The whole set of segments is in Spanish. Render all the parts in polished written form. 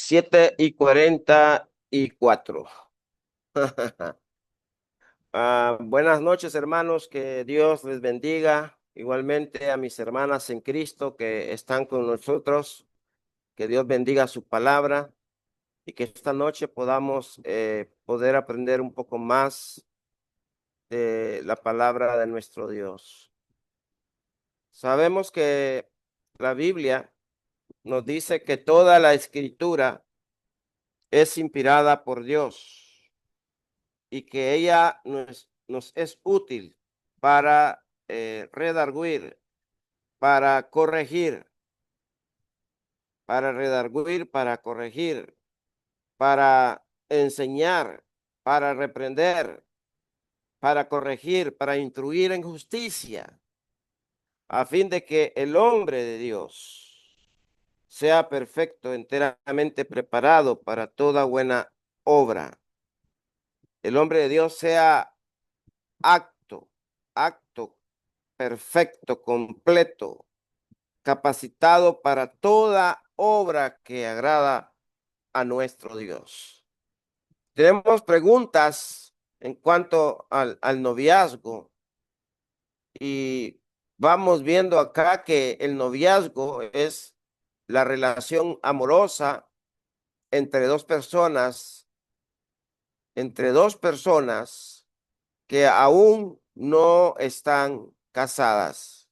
7:44. Buenas noches, hermanos. Que Dios les bendiga. Igualmente a mis hermanas en Cristo que están con nosotros. Que Dios bendiga su palabra y que esta noche podamos poder aprender un poco más de la palabra de nuestro Dios. Sabemos que la Biblia nos dice que toda la escritura es inspirada por Dios y que ella nos es útil para redarguir, para corregir, para corregir, para enseñar, para reprender, para corregir, para instruir en justicia, a fin de que el hombre de Dios sea perfecto, enteramente preparado para toda buena obra. El hombre de Dios sea acto, acto perfecto, completo, capacitado para toda obra que agrada a nuestro Dios. Tenemos preguntas en cuanto al noviazgo y vamos viendo acá que el noviazgo es la relación amorosa entre entre dos personas que aún no están casadas.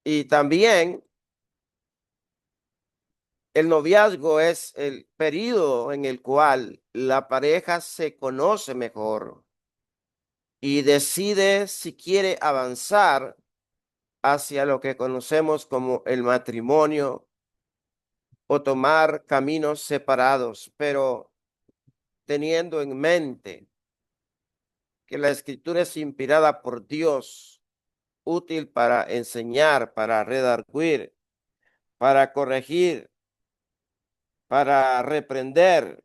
Y también el noviazgo es el periodo en el cual la pareja se conoce mejor y decide si quiere avanzar hacia lo que conocemos como el matrimonio o tomar caminos separados, pero teniendo en mente que la escritura es inspirada por Dios, útil para enseñar, para redarguir, para corregir, para reprender,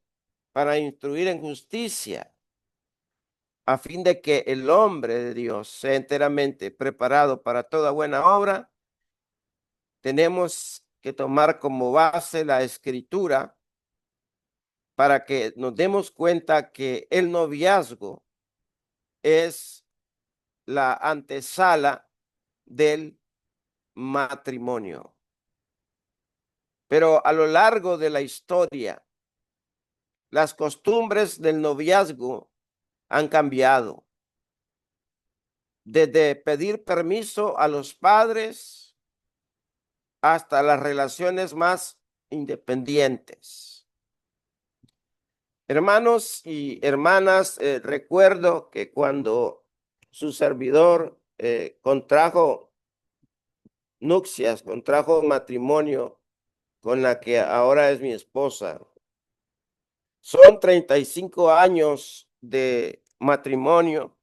para instruir en justicia, a fin de que el hombre de Dios sea enteramente preparado para toda buena obra. Tenemos que tomar como base la escritura para que nos demos cuenta que el noviazgo es la antesala del matrimonio. Pero a lo largo de la historia, las costumbres del noviazgo han cambiado. Desde pedir permiso a los padres hasta las relaciones más independientes. Hermanos y hermanas, recuerdo que cuando su servidor contrajo nupcias, contrajo matrimonio con la que ahora es mi esposa, son 35 años de matrimonio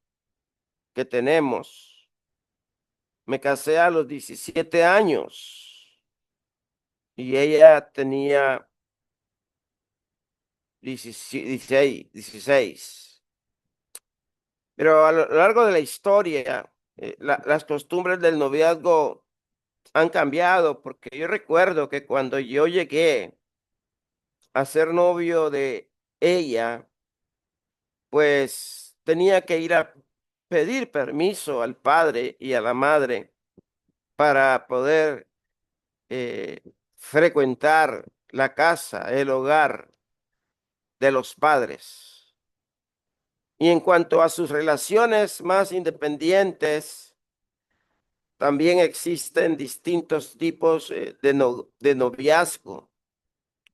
que tenemos. Me casé a los 17 años y ella tenía 16. Pero a lo largo de la historia, las costumbres del noviazgo han cambiado, porque yo recuerdo que cuando yo llegué a ser novio de ella, pues tenía que ir a pedir permiso al padre y a la madre para poder frecuentar la casa, el hogar de los padres. Y en cuanto a sus relaciones más independientes, también existen distintos tipos de noviazgo,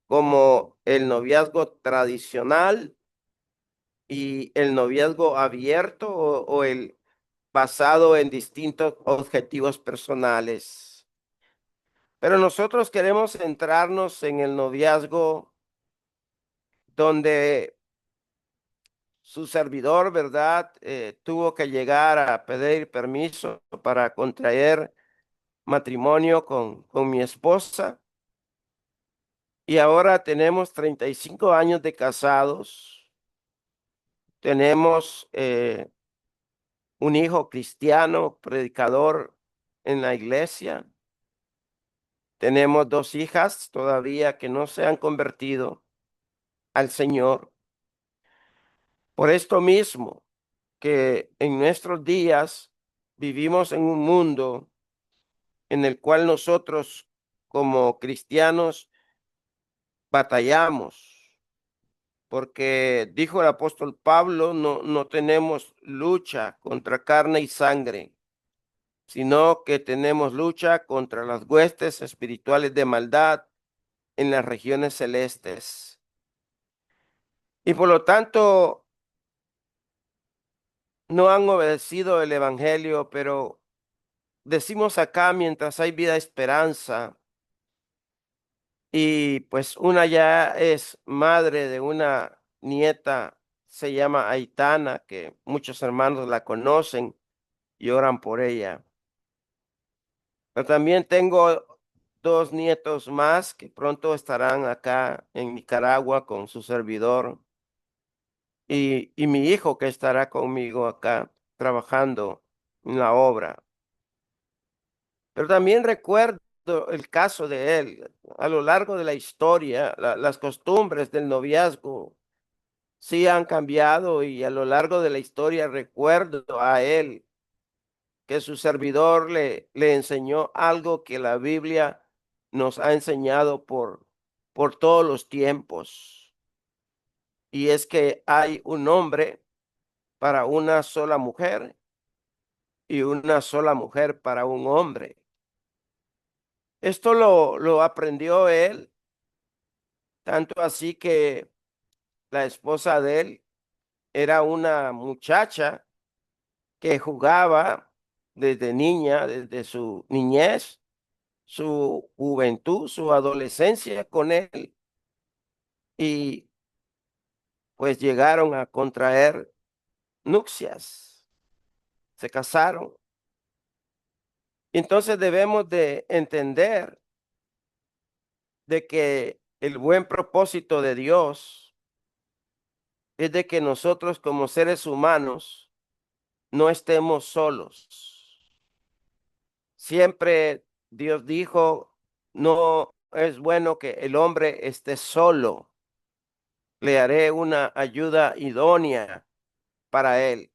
como el noviazgo tradicional y el noviazgo abierto o el basado en distintos objetivos personales. Pero nosotros queremos centrarnos en el noviazgo donde su servidor, ¿verdad? Tuvo que llegar a pedir permiso para contraer matrimonio con mi esposa. Y ahora tenemos 35 años de casados. Tenemos un hijo cristiano, predicador en la iglesia. tenemos dos hijas todavía que no se han convertido al Señor. Por esto mismo, que en nuestros días vivimos en un mundo en el cual nosotros como cristianos batallamos, porque dijo el apóstol Pablo, no tenemos lucha contra carne y sangre, sino que tenemos lucha contra las huestes espirituales de maldad en las regiones celestes. Y por lo tanto, no han obedecido el evangelio, pero decimos acá, mientras hay vida, esperanza. Y pues una ya es madre de una nieta, se llama Aitana, que muchos hermanos la conocen y oran por ella. Pero también tengo dos nietos más que pronto estarán acá en Nicaragua con su servidor y mi hijo que estará conmigo acá trabajando en la obra. Pero también recuerdo el caso de él. A lo largo de la historia, las costumbres del noviazgo sí han cambiado y a lo largo de la historia recuerdo a él que su servidor le enseñó algo que la Biblia nos ha enseñado por todos los tiempos. Y es que hay un hombre para una sola mujer y una sola mujer para un hombre. Esto lo aprendió él, tanto así que la esposa de él era una muchacha que jugaba desde niña, desde su niñez, su juventud, su adolescencia con él y pues llegaron a contraer nupcias, se casaron. Entonces debemos de entender de que el buen propósito de Dios es de que nosotros como seres humanos no estemos solos. Siempre Dios dijo, no es bueno que el hombre esté solo, le haré una ayuda idónea para él.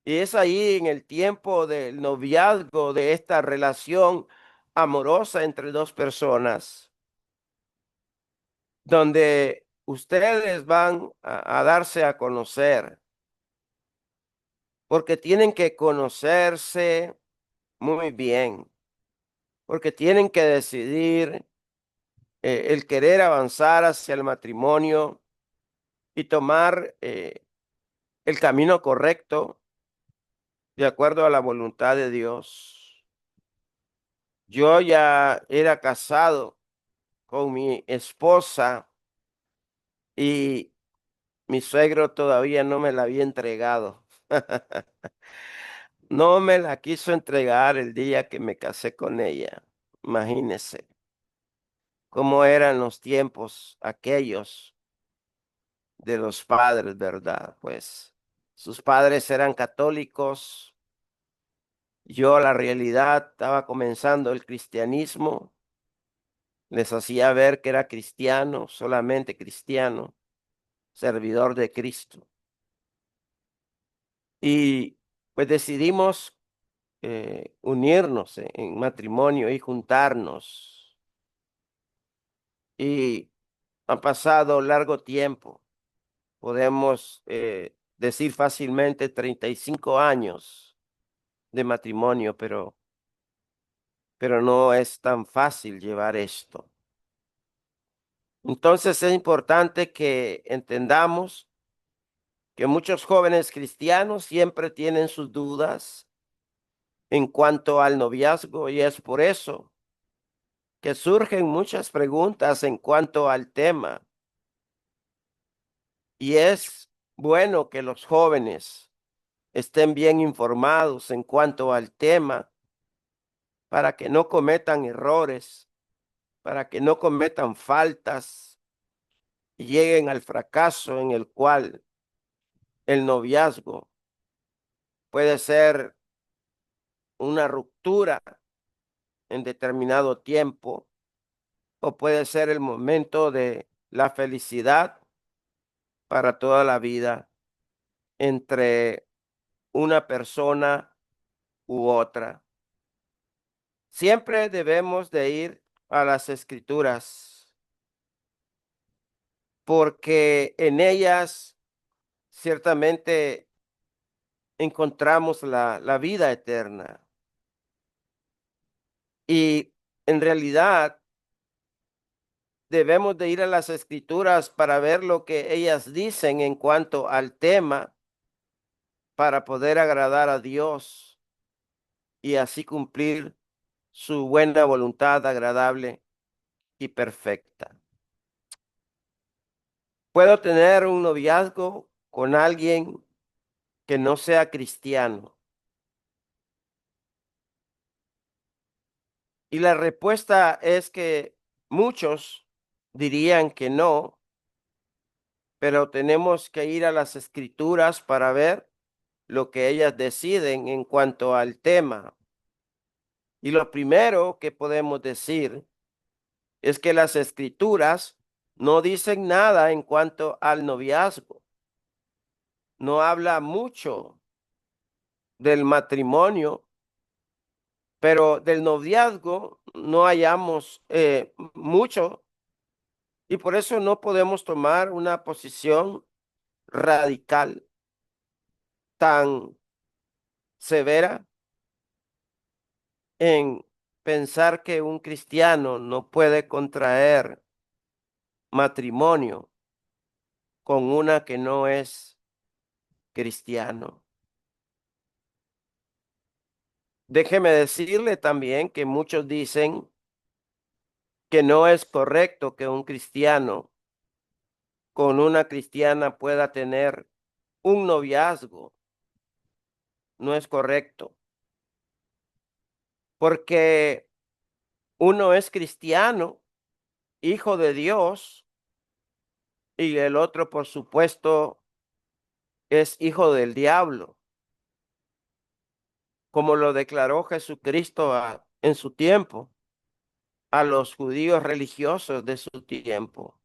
Y es ahí en el tiempo del noviazgo, de esta relación amorosa entre dos personas, donde ustedes van a darse a conocer, porque tienen que conocerse muy bien, porque tienen que decidir el querer avanzar hacia el matrimonio y tomar el camino correcto de acuerdo a la voluntad de Dios. Yo ya era casado con mi esposa y mi suegro todavía no me la había entregado. No me la quiso entregar el día que me casé con ella. Imagínese cómo eran los tiempos aquellos de los padres, ¿verdad? Pues sus padres eran católicos. Yo, la realidad, estaba comenzando el cristianismo. Les hacía ver que era cristiano, solamente cristiano, servidor de Cristo. Y pues decidimos unirnos en matrimonio y juntarnos. Y ha pasado largo tiempo. Podemos decir fácilmente 35 años de matrimonio, pero no es tan fácil llevar esto. Entonces es importante que entendamos que muchos jóvenes cristianos siempre tienen sus dudas en cuanto al noviazgo y es por eso que surgen muchas preguntas en cuanto al tema. Y es bueno que los jóvenes estén bien informados en cuanto al tema para que no cometan errores, para que no cometan faltas y lleguen al fracaso en el cual el noviazgo puede ser una ruptura en determinado tiempo, o puede ser el momento de la felicidad para toda la vida entre una persona u otra. Siempre debemos de ir a las escrituras porque en ellas ciertamente encontramos la vida eterna. Y en realidad debemos de ir a las escrituras para ver lo que ellas dicen en cuanto al tema para poder agradar a Dios y así cumplir su buena voluntad agradable y perfecta. Puedo tener un noviazgo con alguien que no sea cristiano. Y la respuesta es que muchos dirían que no, pero tenemos que ir a las escrituras para ver lo que ellas deciden en cuanto al tema. Y lo primero que podemos decir es que las escrituras no dicen nada en cuanto al noviazgo. No habla mucho del matrimonio, pero del noviazgo no hallamos mucho y por eso no podemos tomar una posición radical tan severa en pensar que un cristiano no puede contraer matrimonio con una que no es cristiano. Déjeme decirle también que muchos dicen que no es correcto que un cristiano con una cristiana pueda tener un noviazgo. No es correcto, porque uno es cristiano, hijo de Dios, y el otro, por supuesto, es hijo del diablo, como lo declaró Jesucristo en su tiempo a los judíos religiosos de su tiempo,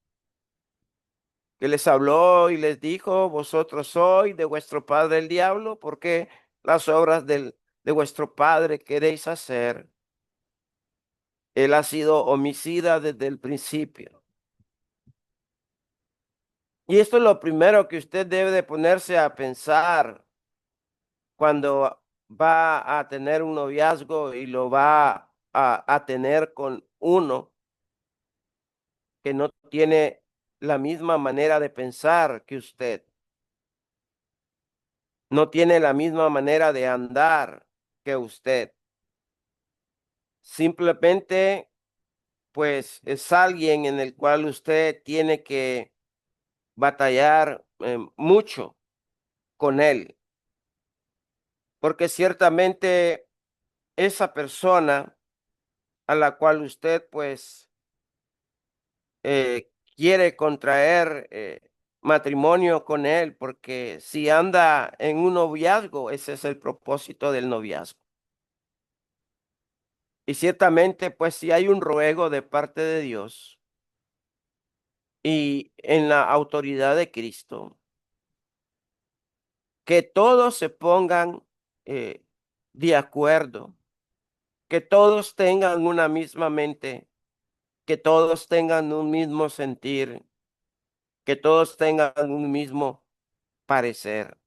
que les habló y les dijo: vosotros sois de vuestro padre el diablo, porque las obras de vuestro padre queréis hacer. Él ha sido homicida desde el principio. Y esto es lo primero que usted debe de ponerse a pensar cuando va a tener un noviazgo y lo va a tener con uno que no tiene la misma manera de pensar que usted, no tiene la misma manera de andar que usted. Simplemente, pues, es alguien en el cual usted tiene que batallar mucho con él, porque ciertamente esa persona a la cual usted, pues, quiere contraer matrimonio con él, porque si anda en un noviazgo, ese es el propósito del noviazgo. Y ciertamente, pues, si hay un ruego de parte de Dios y en la autoridad de Cristo, que todos se pongan eh, de acuerdo, que todos tengan una misma mente, que todos tengan un mismo sentir, que todos tengan un mismo parecer.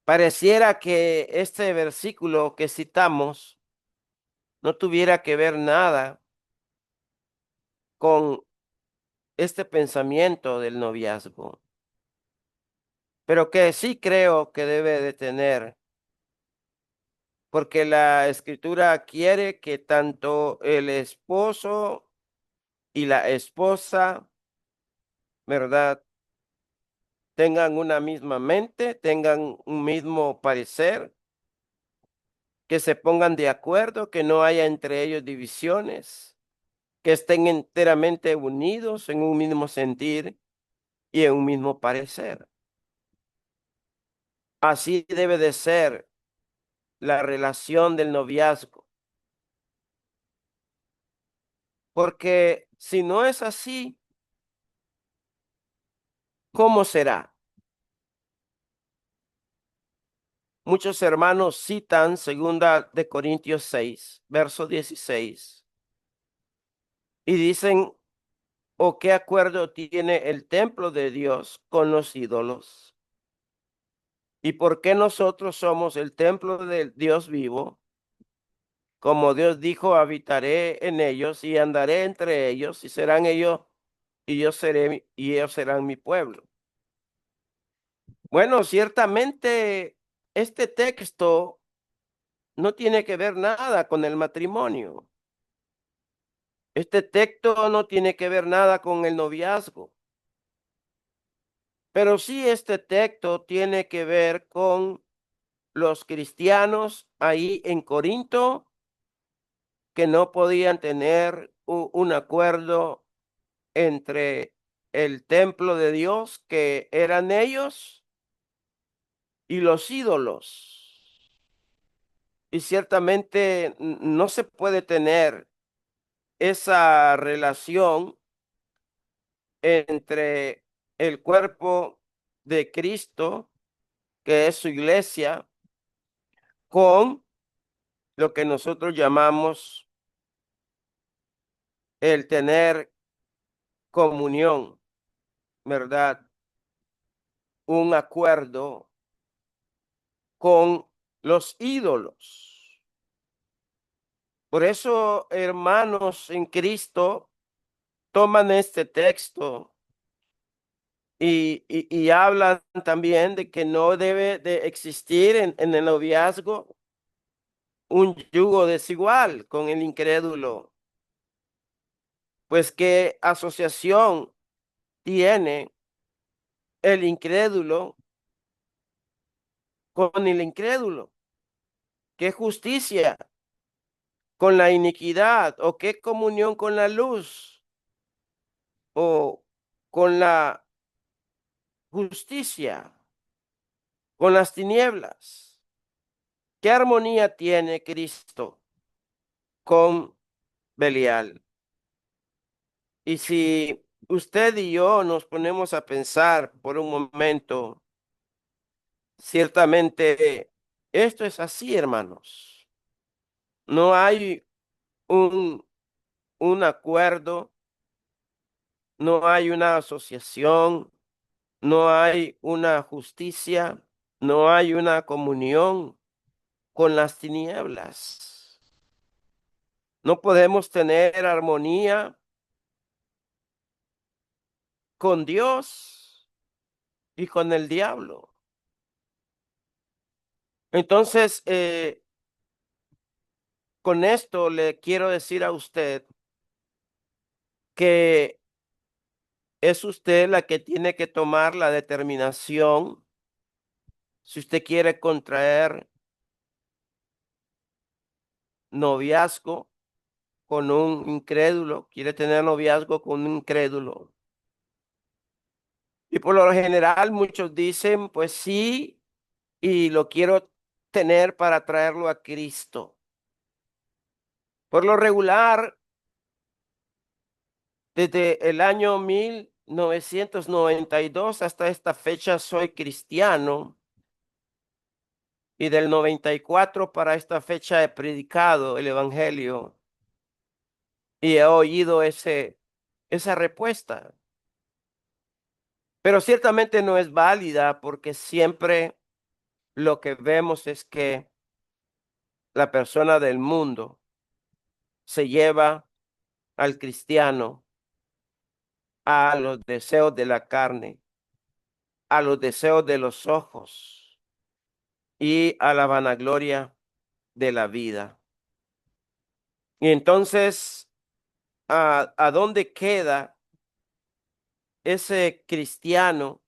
Pareciera que este versículo que citamos no tuviera que ver nada con este pensamiento del noviazgo, pero que sí creo que debe de tener, porque la escritura quiere que tanto el esposo y la esposa, ¿verdad?, tengan una misma mente, tengan un mismo parecer, que se pongan de acuerdo, que no haya entre ellos divisiones, que estén enteramente unidos en un mismo sentir y en un mismo parecer. Así debe de ser la relación del noviazgo. Porque si no es así, ¿cómo será? Muchos hermanos citan segunda de Corintios 6, verso 16, y dicen, ¿o qué acuerdo tiene el templo de Dios con los ídolos? ¿Y por qué nosotros somos el templo del Dios vivo? Como Dios dijo, habitaré en ellos y andaré entre ellos, y serán ellos, y yo seré, y ellos serán mi pueblo. Bueno, ciertamente este texto no tiene que ver nada con el matrimonio. Este texto no tiene que ver nada con el noviazgo, pero sí este texto tiene que ver con los cristianos ahí en Corinto que no podían tener un acuerdo entre el templo de Dios, que eran ellos, y los ídolos. Y ciertamente no se puede tener esa relación entre el cuerpo de Cristo, que es su iglesia, con lo que nosotros llamamos el tener comunión, ¿verdad? Un acuerdo con los ídolos. Por eso, hermanos en Cristo, toman este texto y hablan también de que no debe de existir en el noviazgo un yugo desigual con el incrédulo, pues qué asociación tiene el incrédulo con el incrédulo, qué justicia con la iniquidad, o qué comunión con la luz, o con la justicia, con las tinieblas. ¿Qué armonía tiene Cristo con Belial? Y si usted y yo nos ponemos a pensar por un momento, ciertamente esto es así, hermanos. No hay un, un acuerdo, no hay una asociación, no hay una justicia, no hay una comunión con las tinieblas. No podemos tener armonía con Dios y con el diablo. Entonces, con esto le quiero decir a usted que es usted la que tiene que tomar la determinación si usted quiere contraer noviazgo con un incrédulo, quiere tener noviazgo con un incrédulo. Y por lo general muchos dicen, pues sí, y lo quiero tener para traerlo a Cristo. Por lo regular, desde el año 1992 hasta esta fecha soy cristiano, y del 94 para esta fecha he predicado el evangelio y he oído esa respuesta. Pero ciertamente no es válida, porque siempre lo que vemos es que la persona del mundo se lleva al cristiano a los deseos de la carne, a los deseos de los ojos y a la vanagloria de la vida. Y entonces, ¿a dónde queda ese cristiano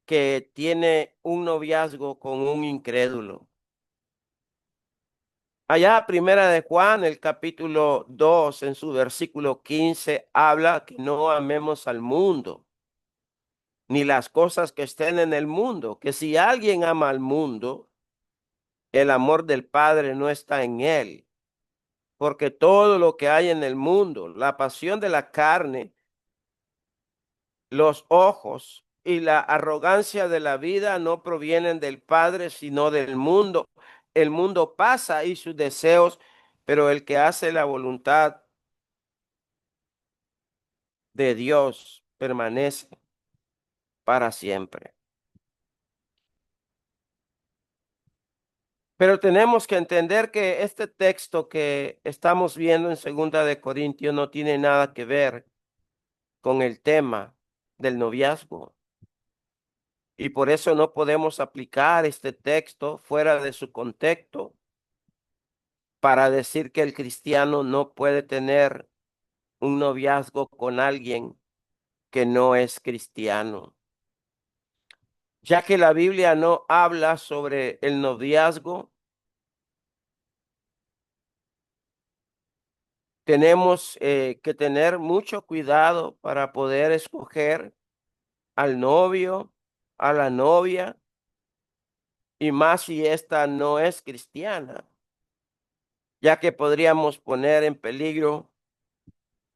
que tiene un noviazgo con un incrédulo? Allá, primera de Juan, el capítulo 2, en su versículo 15, habla que no amemos al mundo, ni las cosas que estén en el mundo, que si alguien ama al mundo, el amor del Padre no está en él, porque todo lo que hay en el mundo, la pasión de la carne, los ojos y la arrogancia de la vida no provienen del Padre, sino del mundo. El mundo pasa y sus deseos, pero el que hace la voluntad de Dios permanece para siempre. Pero tenemos que entender que este texto que estamos viendo en Segunda de Corintios no tiene nada que ver con el tema del noviazgo. Y por eso no podemos aplicar este texto fuera de su contexto para decir que el cristiano no puede tener un noviazgo con alguien que no es cristiano. Ya que la Biblia no habla sobre el noviazgo, tenemos que tener mucho cuidado para poder escoger al novio, a la novia, y más si ésta no es cristiana, ya que podríamos poner en peligro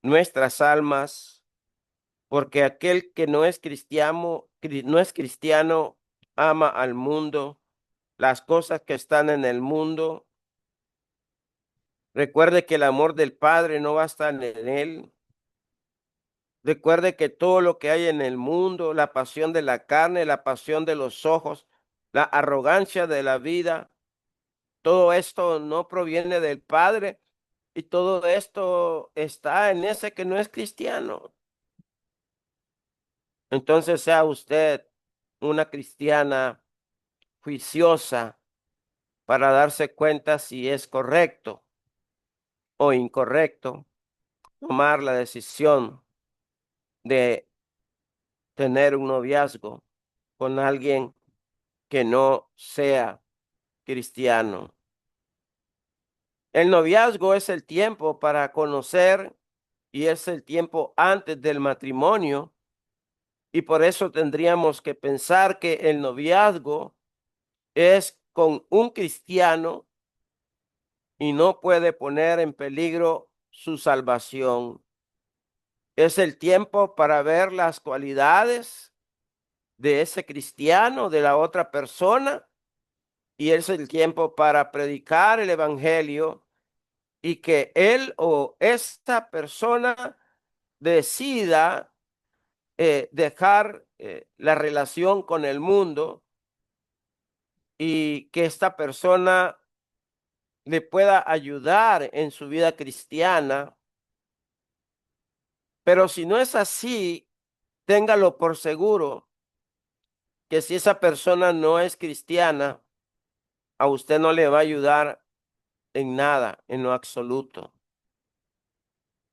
nuestras almas, porque aquel que no es cristiano, no es cristiano, ama al mundo, las cosas que están en el mundo. Recuerde que el amor del Padre no va a estar en él. Recuerde que todo lo que hay en el mundo, la pasión de la carne, la pasión de los ojos, la arrogancia de la vida, todo esto no proviene del Padre y todo esto está en ese que no es cristiano. Entonces sea usted una cristiana juiciosa para darse cuenta si es correcto o incorrecto tomar la decisión de tener un noviazgo con alguien que no sea cristiano. El noviazgo es el tiempo para conocer y es el tiempo antes del matrimonio, y por eso tendríamos que pensar que el noviazgo es con un cristiano y no puede poner en peligro su salvación. Es el tiempo para ver las cualidades de ese cristiano, de la otra persona, y es el tiempo para predicar el evangelio y que él o esta persona decida dejar la relación con el mundo y que esta persona le pueda ayudar en su vida cristiana. Pero si no es así, téngalo por seguro que si esa persona no es cristiana, a usted no le va a ayudar en nada, en lo absoluto.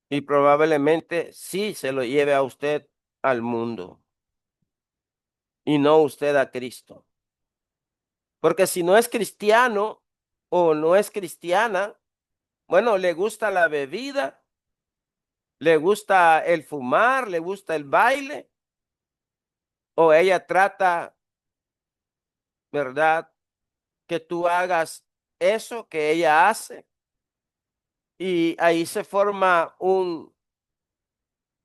Y probablemente sí se lo lleve a usted al mundo y no usted a Cristo. Porque si no es cristiano o no es cristiana, bueno, le gusta la bebida, le gusta el fumar, le gusta el baile, o ella trata, ¿verdad?, que tú hagas eso que ella hace, y ahí se forma un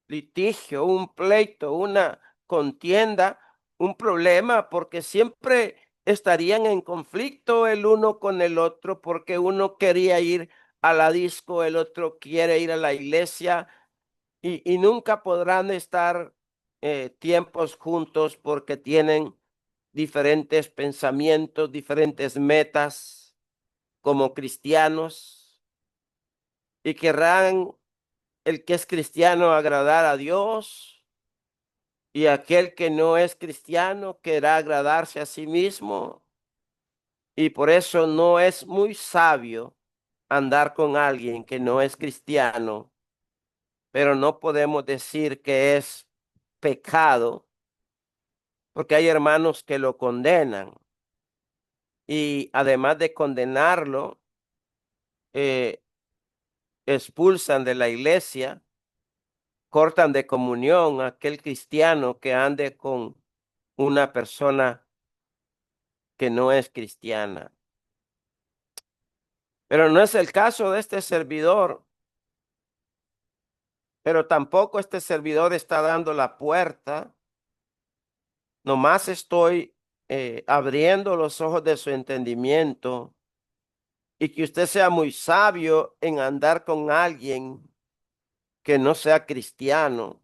litigio, un pleito, una contienda, un problema, porque siempre estarían en conflicto el uno con el otro, porque uno quería ir a la disco, el otro quiere ir a la iglesia, y nunca podrán estar tiempos juntos porque tienen diferentes pensamientos, diferentes metas como cristianos, y querrán el que es cristiano agradar a Dios, y aquel que no es cristiano querrá agradarse a sí mismo. Y por eso no es muy sabio andar con alguien que no es cristiano, pero no podemos decir que es pecado, porque hay hermanos que lo condenan, y además de condenarlo, eh, expulsan de la iglesia, cortan de comunión a aquel cristiano que ande con una persona que no es cristiana. Pero no es el caso de este servidor, pero tampoco este servidor está dando la puerta. Nomás estoy abriendo los ojos de su entendimiento y que usted sea muy sabio en andar con alguien que no sea cristiano,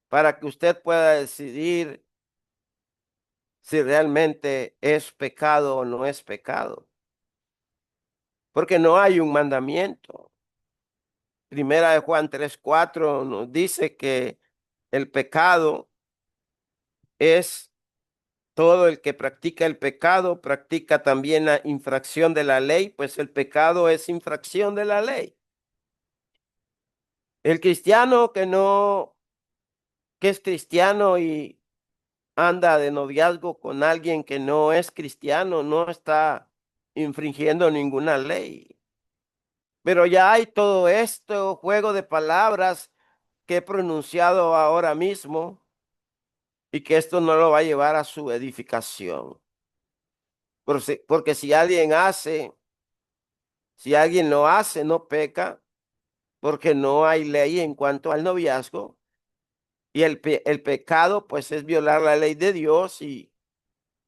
para que usted pueda decidir si realmente es pecado o no es pecado, porque no hay un mandamiento. Primera de Juan 3:4 nos dice que el pecado es todo el que practica el pecado, practica también la infracción de la ley, pues el pecado es infracción de la ley. El cristiano que es cristiano y anda de noviazgo con alguien que no es cristiano, no está infringiendo ninguna ley. Pero ya hay todo esto juego de palabras que he pronunciado ahora mismo y que esto no lo va a llevar a su edificación. Porque si alguien lo hace, no peca, porque no hay ley en cuanto al noviazgo. Y el pecado, pues, es violar la ley de Dios. Y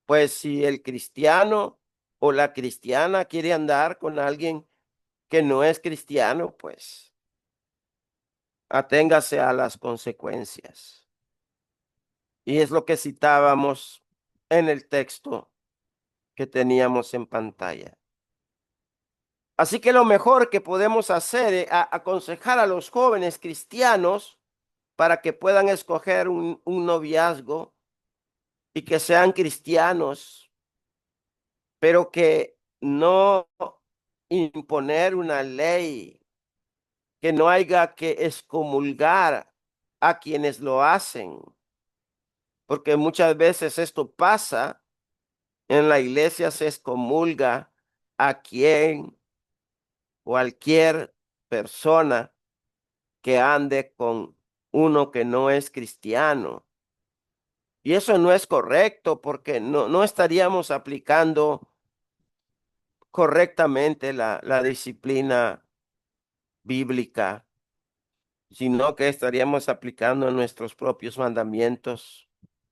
pues, si el cristiano o la cristiana quiere andar con alguien que no es cristiano, pues, aténgase a las consecuencias. Y es lo que citábamos en el texto que teníamos en pantalla. Así que lo mejor que podemos hacer es aconsejar a los jóvenes cristianos para que puedan escoger un noviazgo y que sean cristianos, pero que no imponer una ley, que no haya que excomulgar a quienes lo hacen, porque muchas veces esto pasa en la iglesia, se excomulga a quien, cualquier persona que ande con uno que no es cristiano. Y eso no es correcto porque no estaríamos aplicando correctamente la disciplina bíblica, sino que estaríamos aplicando nuestros propios mandamientos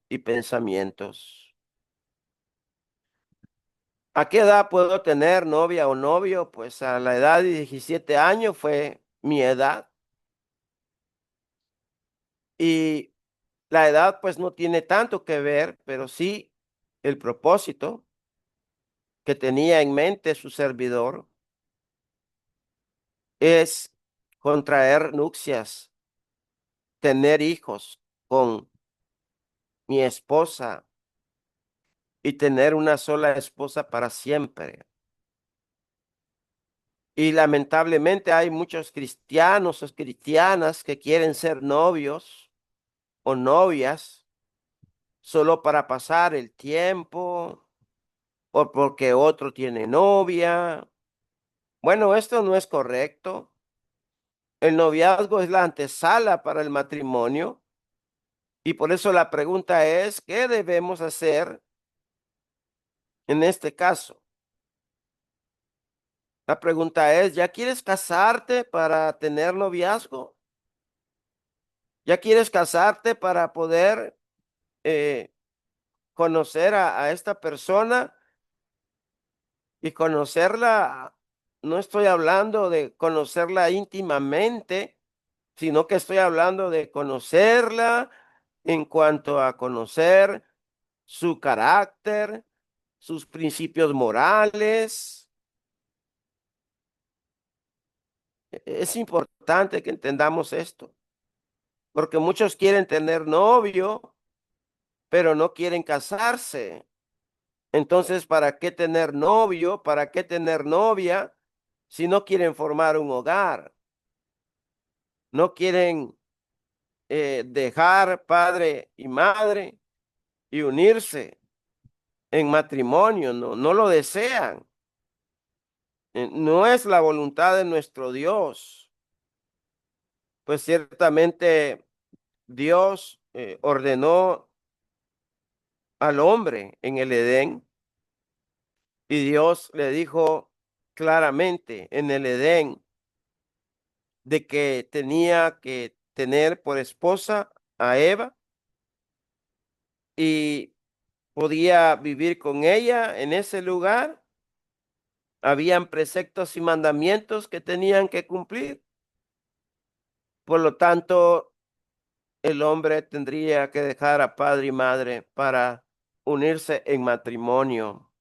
y pensamientos. ¿A qué edad puedo tener novia o novio? Pues a la edad de 17 años fue mi edad. Y la edad pues no tiene tanto que ver, pero sí el propósito que tenía en mente su servidor es contraer nupcias, tener hijos con mi esposa y tener una sola esposa para siempre. Y lamentablemente hay muchos cristianos o cristianas que quieren ser novios o novias solo para pasar el tiempo o porque otro tiene novia. Bueno, esto no es correcto. El noviazgo es la antesala para el matrimonio y por eso la pregunta es, ¿qué debemos hacer en este caso? La pregunta es, ¿ya quieres casarte para tener noviazgo? ¿Ya quieres casarte para poder eh, conocer a esta persona y conocerla? No estoy hablando de conocerla íntimamente, sino que estoy hablando de conocerla en cuanto a conocer su carácter, sus principios morales. Es importante que entendamos esto, porque muchos quieren tener novio, pero no quieren casarse. Entonces, ¿para qué tener novio? ¿Para qué tener novia si no quieren formar un hogar? No quieren dejar padre y madre y unirse en matrimonio, no lo desean. No es la voluntad de nuestro Dios, pues ciertamente Dios ordenó al hombre en el Edén y Dios le dijo claramente en el Edén de que tenía que tener por esposa a Eva y podía vivir con ella en ese lugar. Habían preceptos y mandamientos que tenían que cumplir. Por lo tanto, el hombre tendría que dejar a padre y madre para unirse en matrimonio.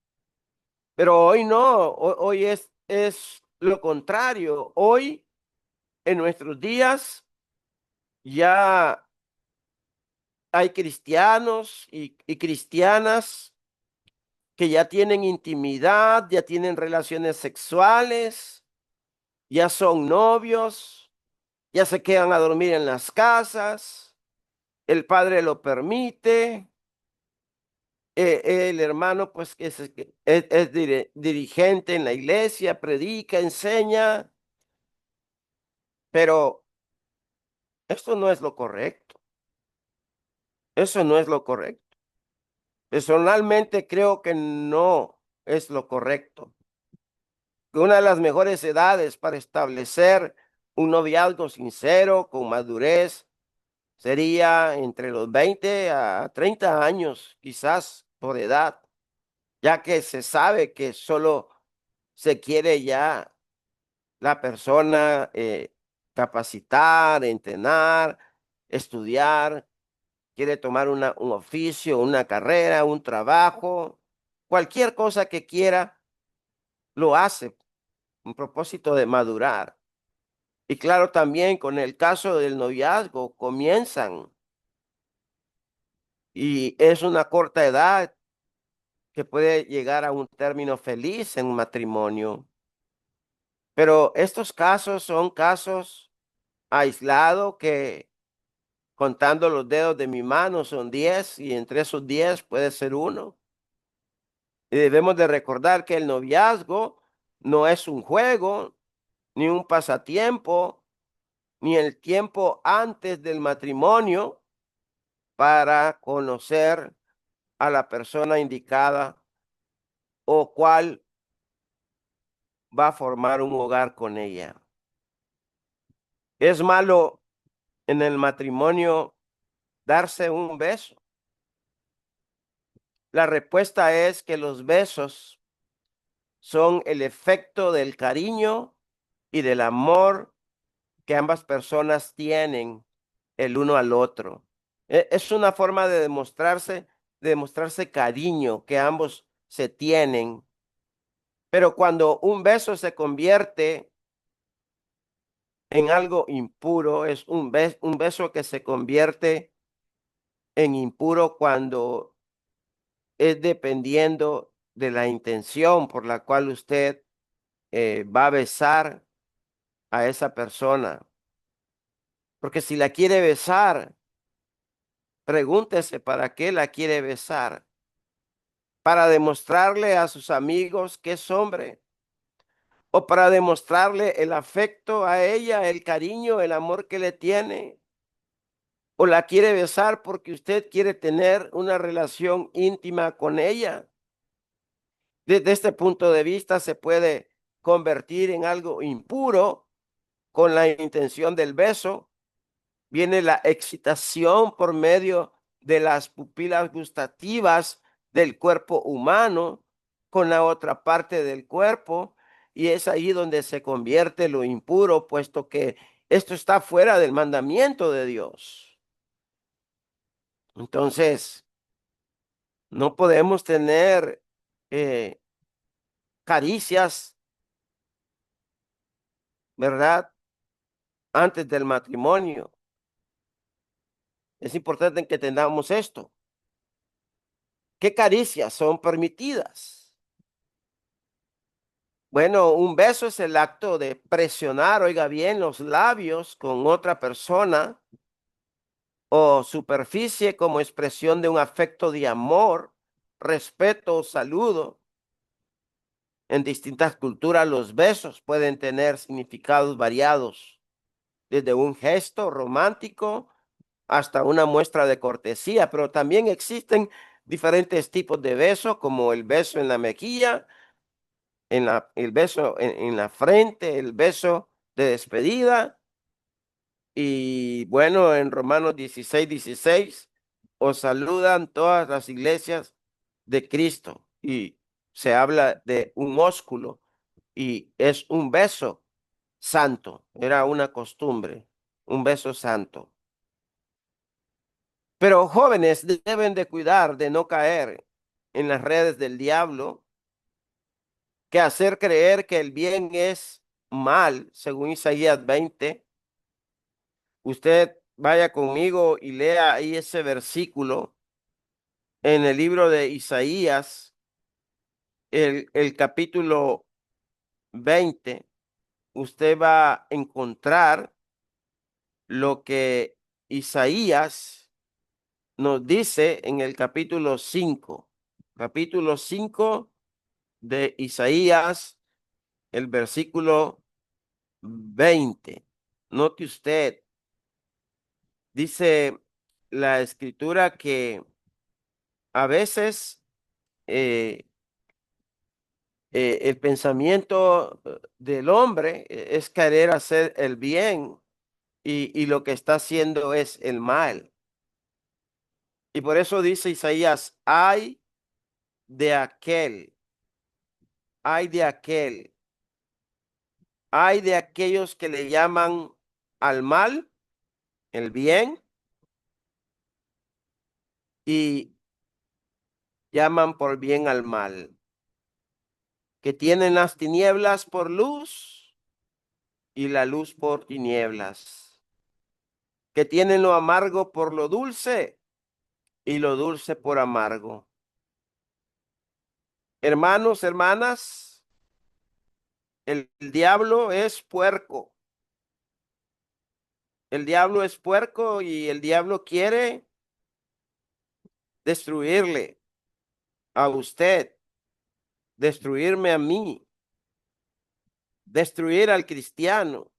Pero hoy no, hoy es lo contrario. Hoy, en nuestros días, ya hay cristianos y cristianas que ya tienen intimidad, ya tienen relaciones sexuales, ya son novios, ya se quedan a dormir en las casas, el padre lo permite, el hermano pues que es dirigente en la iglesia, predica, enseña, pero esto no es lo correcto, eso no es lo correcto. Personalmente creo que no es lo correcto. Que una de las mejores edades para establecer un noviazgo sincero, con madurez, sería entre los 20 a 30 años, quizás por edad, ya que se sabe que solo se quiere ya la persona capacitar, entrenar, estudiar, quiere tomar un oficio, una carrera, un trabajo, cualquier cosa que quiera, lo hace, un propósito de madurar. Y claro, también con el caso del noviazgo, comienzan y es una corta edad que puede llegar a un término feliz en un matrimonio. Pero estos casos son casos aislados que contando los dedos de mi mano son 10 y entre esos 10 puede ser uno. Y debemos de recordar que el noviazgo no es un juego, ni un pasatiempo, ni el tiempo antes del matrimonio para conocer a la persona indicada o cuál va a formar un hogar con ella. ¿Es malo en el matrimonio darse un beso? La respuesta es que los besos son el efecto del cariño y del amor que ambas personas tienen el uno al otro. Es una forma de demostrarse cariño que ambos se tienen. Pero cuando un beso se convierte en algo impuro, es un beso que se convierte en impuro cuando es dependiendo de la intención por la cual usted va a besar a esa persona. Porque si la quiere besar, pregúntese para qué la quiere besar. Para demostrarle a sus amigos que es hombre o para demostrarle el afecto a ella, el cariño, el amor que le tiene. O la quiere besar porque usted quiere tener una relación íntima con ella. Desde este punto de vista se puede convertir en algo impuro con la intención del beso. Viene la excitación por medio de las pupilas gustativas del cuerpo humano con la otra parte del cuerpo y es ahí donde se convierte lo impuro, puesto que esto está fuera del mandamiento de Dios. Entonces, no podemos tener eh, caricias, ¿verdad? Antes del matrimonio. Es importante que entendamos esto. ¿Qué caricias son permitidas? Bueno, un beso es el acto de presionar, oiga bien, los labios con otra persona o superficie como expresión de un afecto de amor, respeto o saludo. En distintas culturas los besos pueden tener significados variados, desde un gesto romántico hasta una muestra de cortesía, pero también existen diferentes tipos de besos, como el beso en la mejilla, el beso en la frente, el beso de despedida. Y bueno, en Romanos 16:16 os saludan todas las iglesias de Cristo. Y se habla de un ósculo y es un beso santo. Era una costumbre, un beso santo. Pero jóvenes deben de cuidar de no caer en las redes del diablo, que hacer creer que el bien es mal, según Isaías 20. Usted vaya conmigo y lea ahí ese versículo en el libro de Isaías, el capítulo 20. Usted va a encontrar lo que Isaías nos dice en el capítulo 5. Capítulo 5 de Isaías, el versículo 20. Note usted, dice la escritura que a veces eh, el pensamiento del hombre es querer hacer el bien y lo que está haciendo es el mal. Y por eso dice Isaías, de aquel, ay de aquel, ay de aquellos que le llaman al mal el bien y llaman por bien al mal, que tienen las tinieblas por luz y la luz por tinieblas, que tienen lo amargo por lo dulce y lo dulce por amargo. Hermanos, hermanas, el diablo es puerco. El diablo es puerco y el diablo quiere destruirle a usted, destruirme a mí, destruir al cristiano.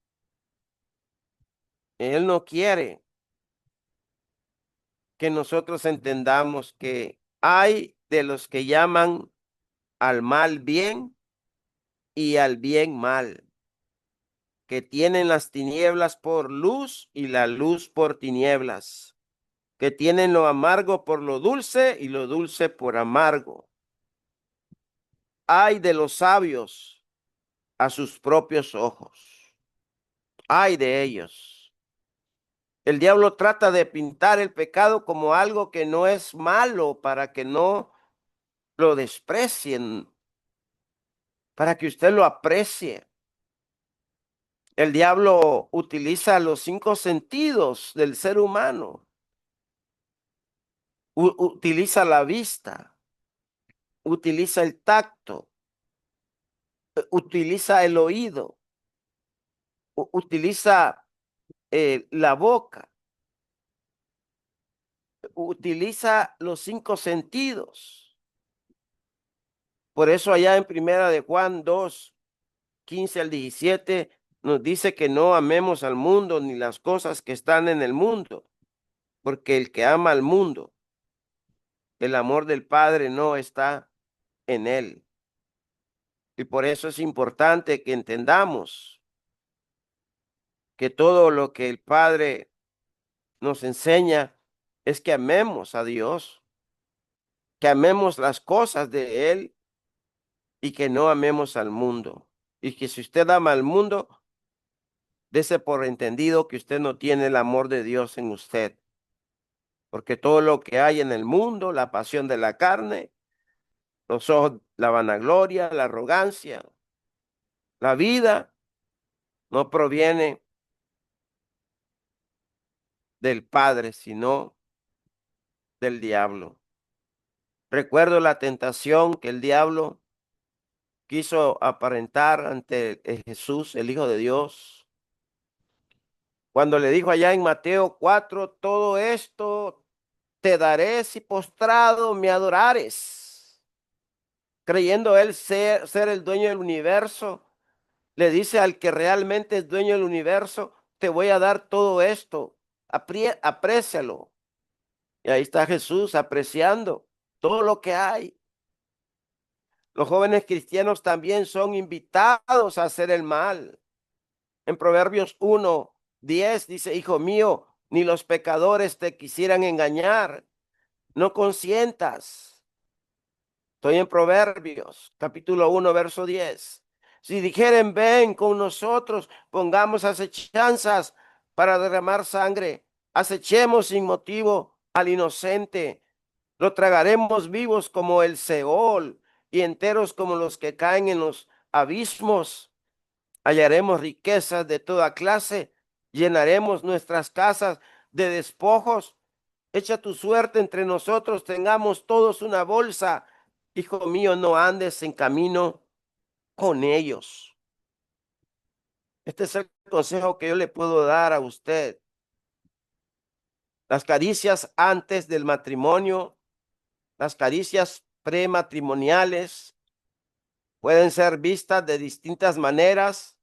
Él no quiere que nosotros entendamos que hay de los que llaman al mal bien y al bien mal, que tienen las tinieblas por luz y la luz por tinieblas, que tienen lo amargo por lo dulce y lo dulce por amargo. Ay de los sabios a sus propios ojos. Ay de ellos. El diablo trata de pintar el pecado como algo que no es malo para que no lo desprecien, para que usted lo aprecie. El diablo utiliza los cinco sentidos del ser humano. Utiliza la vista, utiliza el tacto, utiliza el oído, utiliza la boca, utiliza los cinco sentidos. Por eso allá en Primera de Juan 2:15 al 17 nos dice que no amemos al mundo ni las cosas que están en el mundo, porque el que ama al mundo, el amor del Padre no está en él. Y por eso es importante que entendamos que todo lo que el Padre nos enseña es que amemos a Dios, que amemos las cosas de Él y que no amemos al mundo. Y que si usted ama al mundo, dese por entendido que usted no tiene el amor de Dios en usted. Porque todo lo que hay en el mundo, la pasión de la carne, los ojos, la vanagloria, la arrogancia, la vida, no proviene del Padre, sino del diablo. Recuerdo la tentación que el diablo quiso aparentar ante Jesús, el Hijo de Dios, cuando le dijo allá en Mateo 4, todo esto te daré si postrado me adorares. Creyendo él ser el dueño del universo, le dice al que realmente es dueño del universo, te voy a dar todo esto, aprécialo. Y ahí está Jesús apreciando todo lo que hay. Los jóvenes cristianos también son invitados a hacer el mal. En Proverbios 1:10 dice, hijo mío, ni los pecadores te quisieran engañar, no consientas. Estoy en Proverbios, capítulo 1, verso 10. Si dijeren, ven con nosotros, pongamos acechanzas para derramar sangre, acechemos sin motivo al inocente, lo tragaremos vivos como el Seol y enteros como los que caen en los abismos. Hallaremos riquezas de toda clase, llenaremos nuestras casas de despojos. Echa tu suerte entre nosotros, tengamos todos una bolsa. Hijo mío, no andes en camino con ellos. Este es el consejo que yo le puedo dar a usted. Las caricias antes del matrimonio, las caricias prematrimoniales pueden ser vistas de distintas maneras,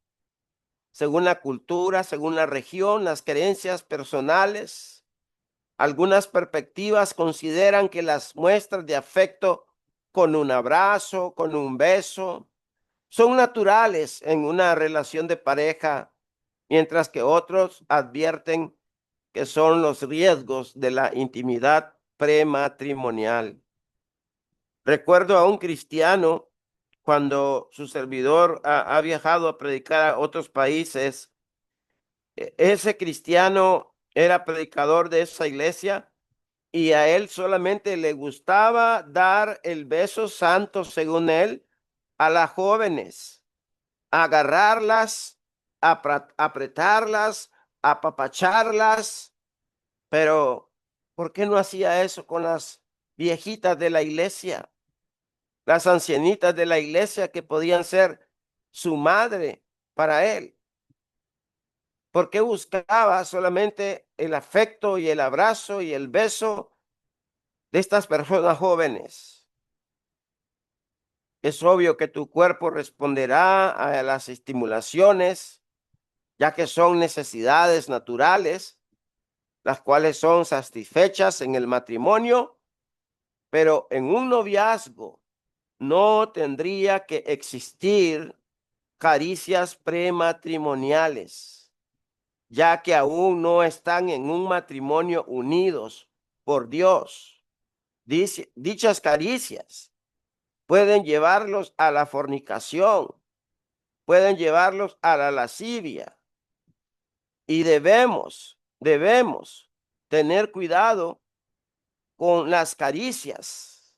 según la cultura, según la región, las creencias personales. Algunas perspectivas consideran que las muestras de afecto con un abrazo, con un beso, son naturales en una relación de pareja, mientras que otros advierten que son los riesgos de la intimidad prematrimonial. Recuerdo a un cristiano cuando su servidor ha viajado a predicar a otros países. Ese cristiano era predicador de esa iglesia y a él solamente le gustaba dar el beso santo, según él, a las jóvenes, agarrarlas, apretarlas, apapacharlas, pero ¿por qué no hacía eso con las viejitas de la iglesia, las ancianitas de la iglesia que podían ser su madre para él? ¿Por qué buscaba solamente el afecto y el abrazo y el beso de estas personas jóvenes? Es obvio que tu cuerpo responderá a las estimulaciones, ya que son necesidades naturales, las cuales son satisfechas en el matrimonio, pero en un noviazgo no tendría que existir caricias prematrimoniales, ya que aún no están en un matrimonio unidos por Dios. Dichas caricias pueden llevarlos a la fornicación, pueden llevarlos a la lascivia, y debemos tener cuidado con las caricias,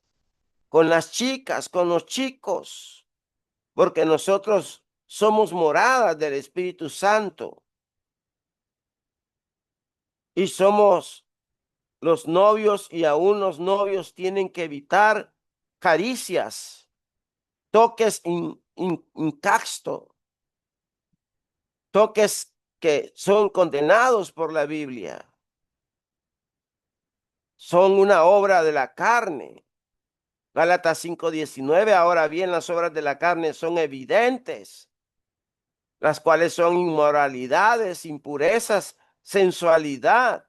con las chicas, con los chicos, porque nosotros somos moradas del Espíritu Santo y somos los novios, y aún los novios tienen que evitar caricias, toques incasto, toques que son condenados por la Biblia, son una obra de la carne. Gálatas 5:19, ahora bien, las obras de la carne son evidentes, las cuales son inmoralidades, impurezas, sensualidad.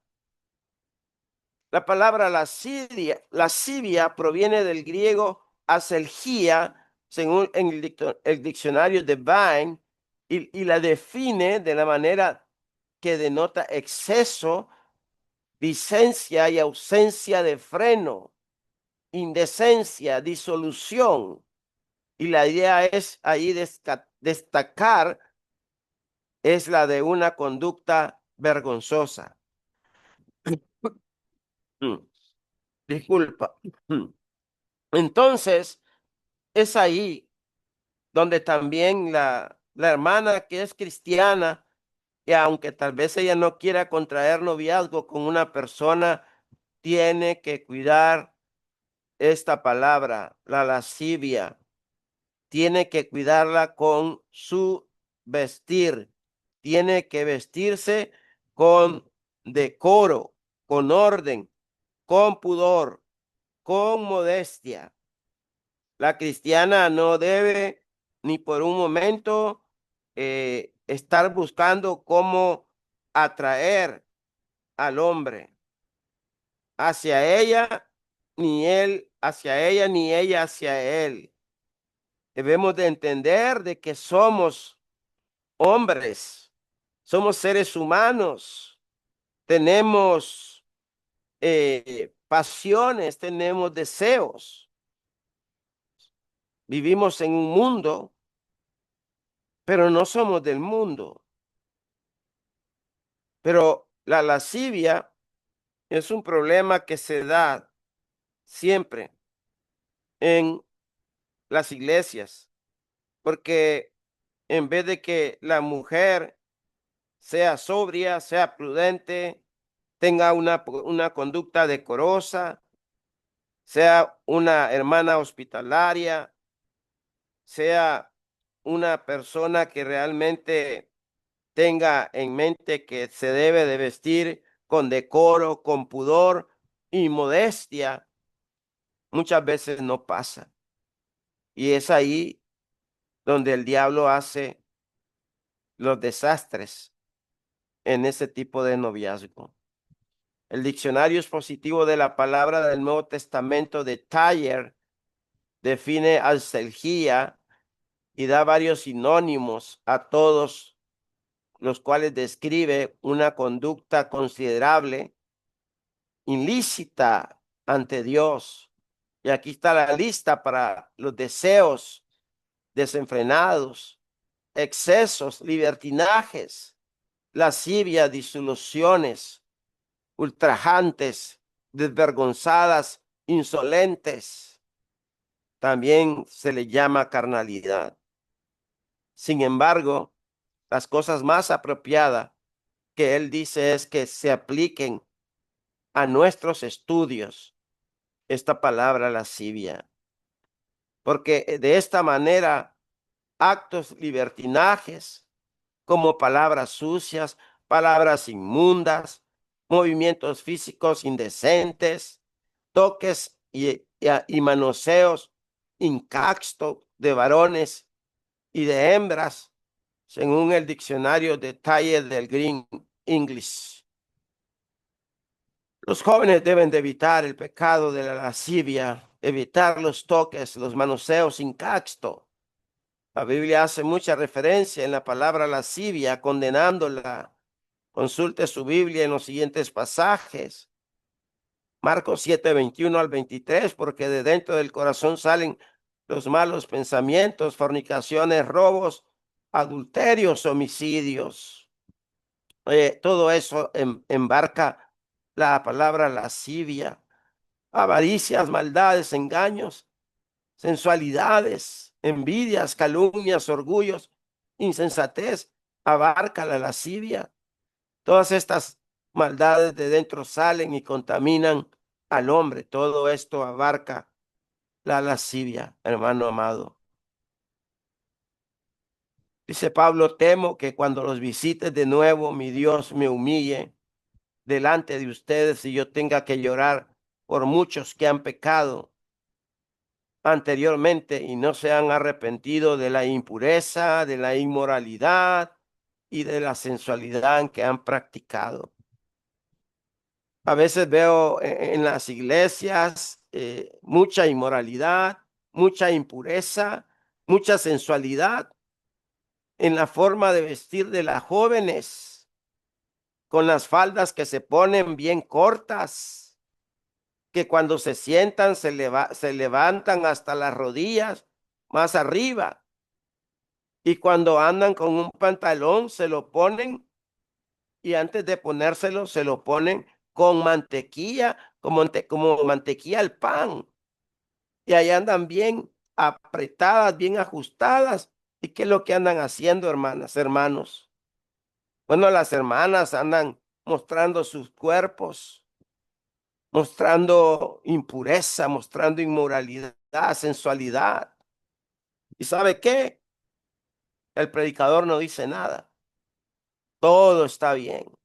La palabra lascivia proviene del griego aselgia, según en el diccionario de Vine, y la define de la manera que denota exceso, licencia y ausencia de freno, indecencia, disolución. Y la idea es ahí destacar, es la de una conducta vergonzosa. Mm, Disculpa. Entonces, es ahí donde también la hermana que es cristiana, y aunque tal vez ella no quiera contraer noviazgo con una persona, tiene que cuidar esta palabra, la lascivia, tiene que cuidarla con su vestir, tiene que vestirse con decoro, con orden, con pudor, con modestia. La cristiana no debe ni por un momento estar buscando cómo atraer al hombre hacia ella, ni él hacia ella, ni ella hacia él. Debemos de entender de que somos hombres, somos seres humanos, tenemos pasiones, tenemos deseos. Vivimos en un mundo, pero no somos del mundo. Pero la lascivia es un problema que se da siempre en las iglesias, porque en vez de que la mujer sea sobria, sea prudente, tenga una conducta decorosa, sea una hermana hospitalaria, sea una persona que realmente tenga en mente que se debe de vestir con decoro, con pudor y modestia, muchas veces no pasa. Y es ahí donde el diablo hace los desastres en ese tipo de noviazgo. El diccionario expositivo de la palabra del Nuevo Testamento de Tyler define alcelgía y da varios sinónimos a todos los cuales describe una conducta considerable, ilícita ante Dios. Y aquí está la lista para los deseos desenfrenados, excesos, libertinajes, lascivia, disoluciones, ultrajantes, desvergonzadas, insolentes. También se le llama carnalidad. Sin embargo, las cosas más apropiadas que él dice es que se apliquen a nuestros estudios esta palabra lascivia, porque de esta manera actos libertinajes como palabras sucias, palabras inmundas, movimientos físicos indecentes, toques y manoseos incasto de varones y de hembras, según el diccionario de Tyler del Green English. Los jóvenes deben de evitar el pecado de la lascivia, evitar los toques, los manoseos incasto. La Biblia hace mucha referencia en la palabra lascivia, condenándola. Consulte su Biblia en los siguientes pasajes. Marcos 7:21 al 23, porque de dentro del corazón salen los malos pensamientos, fornicaciones, robos, adulterios, homicidios. Todo eso embarca la palabra lascivia, avaricias, maldades, engaños, sensualidades, envidias, calumnias, orgullos, insensatez, abarca la lascivia. Todas estas maldades de dentro salen y contaminan al hombre. Todo esto abarca la lascivia, hermano amado. Dice Pablo, temo que cuando los visites de nuevo, mi Dios me humille delante de ustedes y yo tenga que llorar por muchos que han pecado anteriormente y no se han arrepentido de la impureza, de la inmoralidad y de la sensualidad que han practicado. A veces veo en las iglesias mucha inmoralidad, mucha impureza, mucha sensualidad en la forma de vestir de las jóvenes, con las faldas que se ponen bien cortas, que cuando se sientan se levantan hasta las rodillas más arriba, y cuando andan con un pantalón se lo ponen y antes de ponérselo se lo ponen con mantequilla, como mantequilla al pan, y ahí andan bien apretadas, bien ajustadas. ¿Y qué es lo que andan haciendo, hermanas, hermanos? Bueno, las hermanas andan mostrando sus cuerpos, mostrando impureza, mostrando inmoralidad, sensualidad. ¿Y sabe qué? El predicador no dice nada. Todo está bien.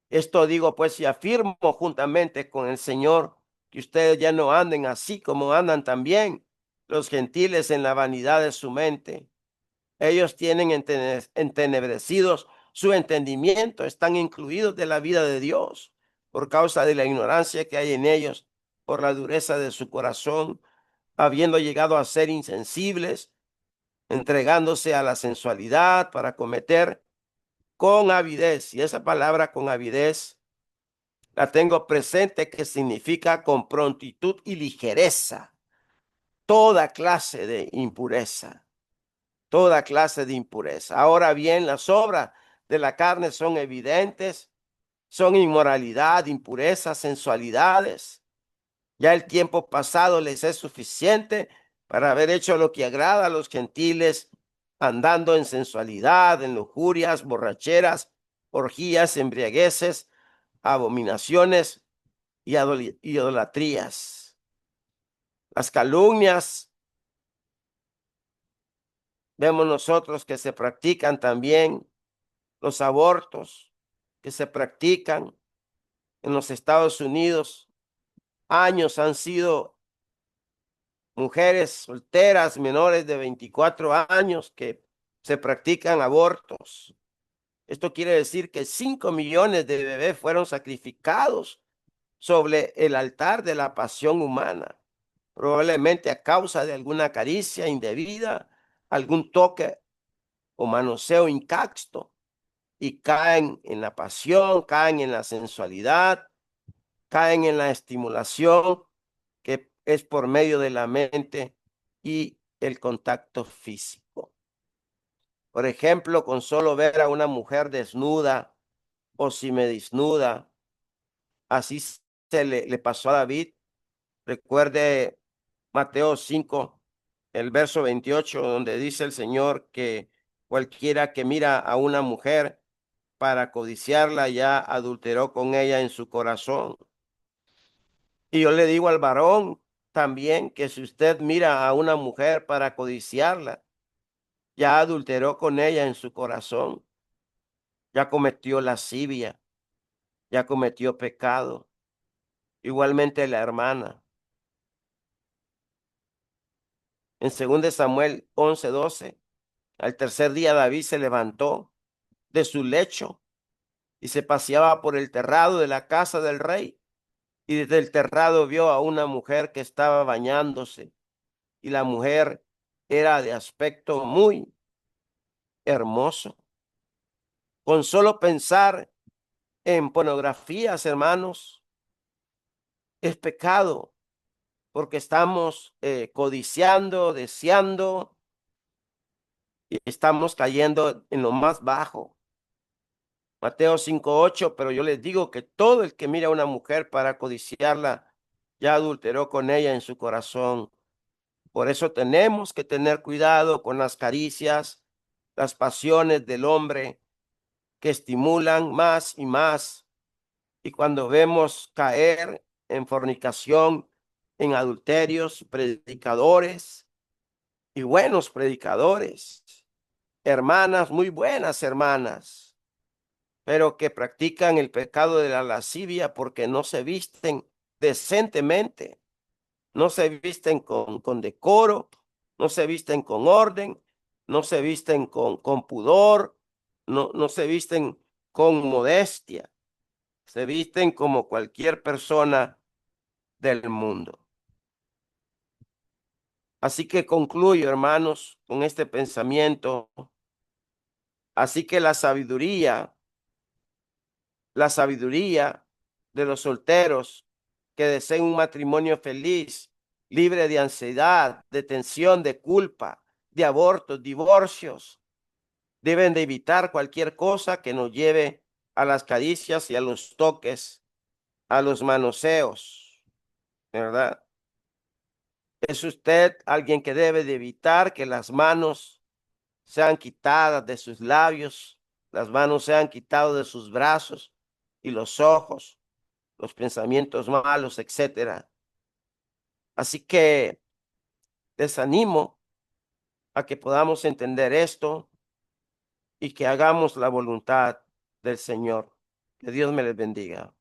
Esto digo pues y afirmo juntamente con el Señor que ustedes ya no anden así como andan también los gentiles en la vanidad de su mente. Ellos tienen entenebrecidos su entendimiento, están incluidos de la vida de Dios por causa de la ignorancia que hay en ellos, por la dureza de su corazón. habiendo llegado a ser insensibles, entregándose a la sensualidad para cometer con avidez. Y esa palabra con avidez la tengo presente, que significa con prontitud y ligereza, toda clase de impureza, toda clase de impureza. Ahora bien, las obras de la carne son evidentes, son inmoralidad, impureza, sensualidades. Ya el tiempo pasado les es suficiente para haber hecho lo que agrada a los gentiles, andando en sensualidad, en lujurias, borracheras, orgías, embriagueces, abominaciones y idolatrías. Las calumnias, vemos nosotros que se practican también, los abortos que se practican en los Estados Unidos. Años han sido mujeres solteras menores de 24 años que se practican abortos. Esto quiere decir que 5 millones de bebés fueron sacrificados sobre el altar de la pasión humana, probablemente a causa de alguna caricia indebida, algún toque o manoseo incauto, y caen en la pasión, caen en la sensualidad, caen en la estimulación que es por medio de la mente y el contacto físico. Por ejemplo, con solo ver a una mujer desnuda o desnuda, así le pasó a David. Recuerde Mateo 5, el verso 28, donde dice el Señor que cualquiera que mira a una mujer para codiciarla ya adulteró con ella en su corazón. Y yo le digo al varón también que si usted mira a una mujer para codiciarla, ya adulteró con ella en su corazón, ya cometió lascivia, ya cometió pecado. Igualmente la hermana. En 2 Samuel 11:12, al tercer día David se levantó de su lecho y se paseaba por el terrado de la casa del rey. Y desde el terrado vio a una mujer que estaba bañándose, y la mujer era de aspecto muy hermoso. Con solo pensar en pornografías, hermanos, es pecado, porque estamos codiciando, deseando, y estamos cayendo en lo más bajo. Mateo 5:8, pero yo les digo que todo el que mira a una mujer para codiciarla, ya adulteró con ella en su corazón. Por eso tenemos que tener cuidado con las caricias, las pasiones del hombre que estimulan más y más. Y cuando vemos caer en fornicación, en adulterios, predicadores y buenos predicadores, hermanas, muy buenas hermanas, pero que practican el pecado de la lascivia porque no se visten decentemente, no se visten con decoro, no se visten con orden, no se visten con pudor, no se visten con modestia, se visten como cualquier persona del mundo. Así que concluyo, hermanos, con este pensamiento. Así que la sabiduría de los solteros que deseen un matrimonio feliz, libre de ansiedad, de tensión, de culpa, de abortos, divorcios, deben de evitar cualquier cosa que nos lleve a las caricias y a los toques, a los manoseos, ¿verdad? Es usted alguien que debe de evitar que las manos sean quitadas de sus labios, las manos sean quitadas de sus brazos y los ojos, los pensamientos malos, etcétera. Así que les animo a que podamos entender esto y que hagamos la voluntad del Señor. Que Dios me les bendiga.